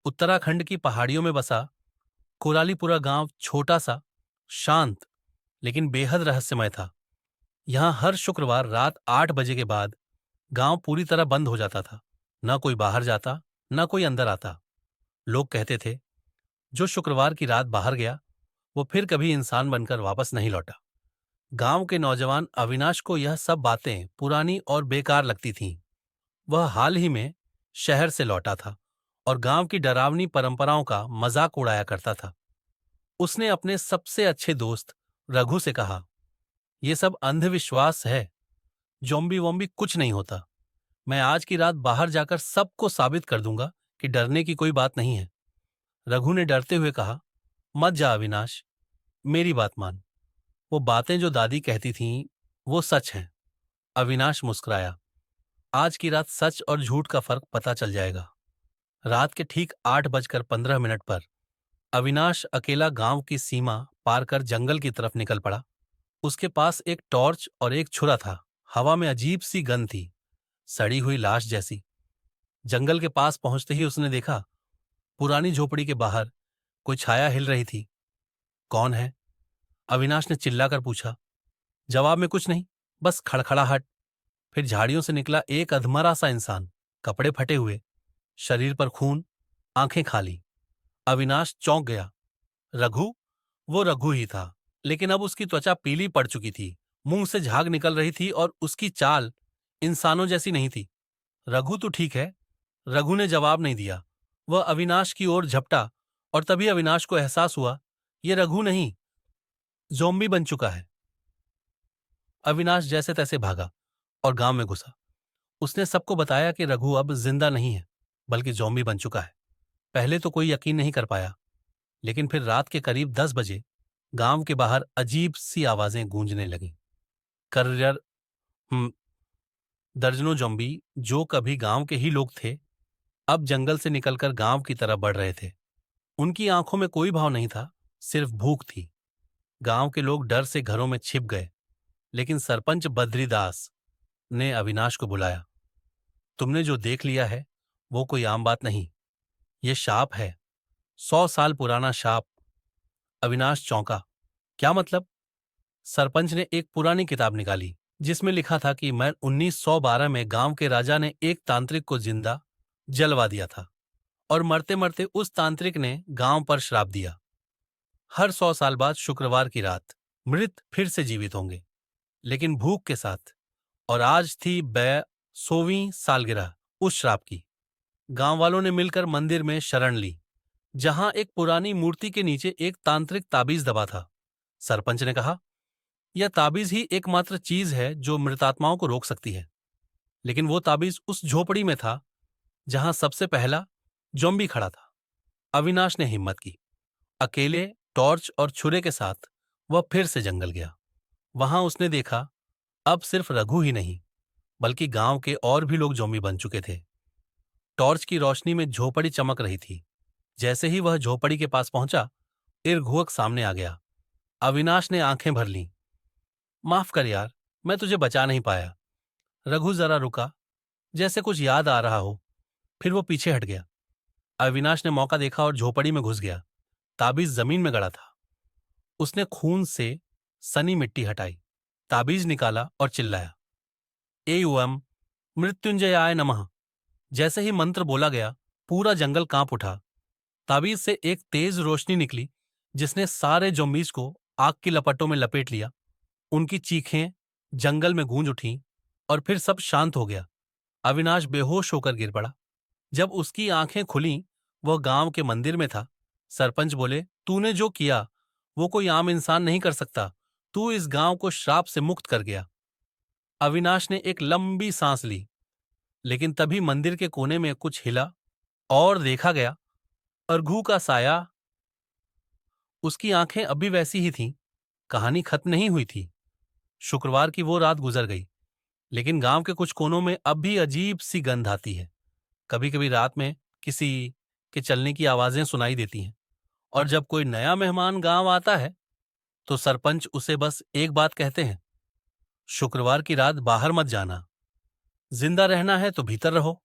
उत्तराखंड की पहाड़ियों में बसा कोरालीपुरा गांव छोटा सा, शांत लेकिन बेहद रहस्यमय था। यहाँ हर शुक्रवार रात 8 बजे के बाद गांव पूरी तरह बंद हो जाता था। न कोई बाहर जाता, न कोई अंदर आता। लोग कहते थे, जो शुक्रवार की रात बाहर गया वो फिर कभी इंसान बनकर वापस नहीं लौटा। गांव के नौजवान अविनाश को यह सब बातें पुरानी और बेकार लगती थीं। वह हाल ही में शहर से लौटा था और गांव की डरावनी परंपराओं का मजाक उड़ाया करता था। उसने अपने सबसे अच्छे दोस्त रघु से कहा, यह सब अंधविश्वास है, जोम्बी वोम्बी कुछ नहीं होता। मैं आज की रात बाहर जाकर सबको साबित कर दूंगा कि डरने की कोई बात नहीं है। रघु ने डरते हुए कहा, मत जा अविनाश, मेरी बात मान। वो बातें जो दादी कहती थीं वो सच हैं। अविनाश मुस्कुराया। आज की रात सच और झूठ का फर्क पता चल जाएगा। रात के ठीक 8:15 पर अविनाश अकेला गांव की सीमा पार कर जंगल की तरफ निकल पड़ा। उसके पास एक टॉर्च और एक छुरा था। हवा में अजीब सी गंध थी, सड़ी हुई लाश जैसी। जंगल के पास पहुंचते ही उसने देखा, पुरानी झोपड़ी के बाहर कोई छाया हिल रही थी। कौन है? अविनाश ने चिल्लाकर पूछा। जवाब में कुछ नहीं, बस खड़खड़ाहट। फिर झाड़ियों से निकला एक अधमरा सा इंसान, कपड़े फटे हुए, शरीर पर खून, आंखें खाली। अविनाश चौंक गया। रघु? वो रघु ही था, लेकिन अब उसकी त्वचा पीली पड़ चुकी थी, मुंह से झाग निकल रही थी और उसकी चाल इंसानों जैसी नहीं थी। रघु तो ठीक है। रघु ने जवाब नहीं दिया। वह अविनाश की ओर झपटा और तभी अविनाश को एहसास हुआ, ये रघु नहीं, ज़ॉम्बी बन चुका है। अविनाश जैसे तैसे भागा और गांव में घुसा। उसने सबको बताया कि रघु अब जिंदा नहीं है, बल्कि ज़ॉम्बी बन चुका है। पहले तो कोई यकीन नहीं कर पाया, लेकिन फिर रात के करीब 10 बजे गांव के बाहर अजीब सी आवाजें गूंजने लगीं। कर्रर दर्जनों ज़ॉम्बी, जो कभी गांव के ही लोग थे, अब जंगल से निकलकर गांव की तरफ बढ़ रहे थे। उनकी आंखों में कोई भाव नहीं था, सिर्फ भूख थी। गांव के लोग डर से घरों में छिप गए, लेकिन सरपंच बद्रीदास ने अविनाश को बुलाया। तुमने जो देख लिया है वो कोई आम बात नहीं, ये शाप है, 100 साल पुराना शाप। अविनाश चौंका। क्या मतलब? सरपंच ने एक पुरानी किताब निकाली, जिसमें लिखा था कि मैं 1912 में गांव के राजा ने एक तांत्रिक को जिंदा जलवा दिया था और मरते मरते उस तांत्रिक ने गांव पर श्राप दिया। हर 100 साल बाद शुक्रवार की रात मृत फिर से जीवित होंगे, लेकिन भूख के साथ। और आज थी 100वीं सालगिरह उस श्राप की। गांव वालों ने मिलकर मंदिर में शरण ली, जहां एक पुरानी मूर्ति के नीचे एक तांत्रिक ताबीज दबा था। सरपंच ने कहा, यह ताबीज ही एकमात्र चीज है जो मृतात्माओं को रोक सकती है। लेकिन वो ताबीज उस झोपड़ी में था जहां सबसे पहला ज़ॉम्बी खड़ा था। अविनाश ने हिम्मत की। अकेले टॉर्च और छुरे के साथ वह फिर से जंगल गया। वहां उसने देखा, अब सिर्फ रघु ही नहीं, बल्कि गांव के और भी लोग ज़ॉम्बी बन चुके थे। टॉर्च की रोशनी में झोपड़ी चमक रही थी। जैसे ही वह झोपड़ी के पास पहुंचा, इर्घुअक सामने आ गया। अविनाश ने आंखें भर लीं। माफ कर यार, मैं तुझे बचा नहीं पाया। रघु जरा रुका, जैसे कुछ याद आ रहा हो, फिर वो पीछे हट गया। अविनाश ने मौका देखा और झोपड़ी में घुस गया। ताबीज जमीन में गड़ा था। उसने खून से सनी मिट्टी हटाई, ताबीज निकाला और चिल्लाया, एवं मृत्युंजयाय नमः। जैसे ही मंत्र बोला गया, पूरा जंगल कांप उठा। ताबीज से एक तेज रोशनी निकली, जिसने सारे ज़ॉम्बीज़ को आग की लपटों में लपेट लिया। उनकी चीखें जंगल में गूंज उठीं और फिर सब शांत हो गया। अविनाश बेहोश होकर गिर पड़ा। जब उसकी आंखें खुलीं, वह गांव के मंदिर में था। सरपंच बोले, तूने जो किया वो कोई आम इंसान नहीं कर सकता। तू इस गांव को श्राप से मुक्त कर गया। अविनाश ने एक लंबी सांस ली, लेकिन तभी मंदिर के कोने में कुछ हिला और देखा गया, अरघू का साया। उसकी आंखें अभी वैसी ही थीं। कहानी खत्म नहीं हुई थी। शुक्रवार की वो रात गुजर गई, लेकिन गांव के कुछ कोनों में अब भी अजीब सी गंध आती है। कभी कभी रात में किसी के चलने की आवाजें सुनाई देती हैं। और जब कोई नया मेहमान गांव आता है, तो सरपंच उसे बस एक बात कहते हैं, शुक्रवार की रात बाहर मत जाना, जिंदा रहना है तो भीतर रहो।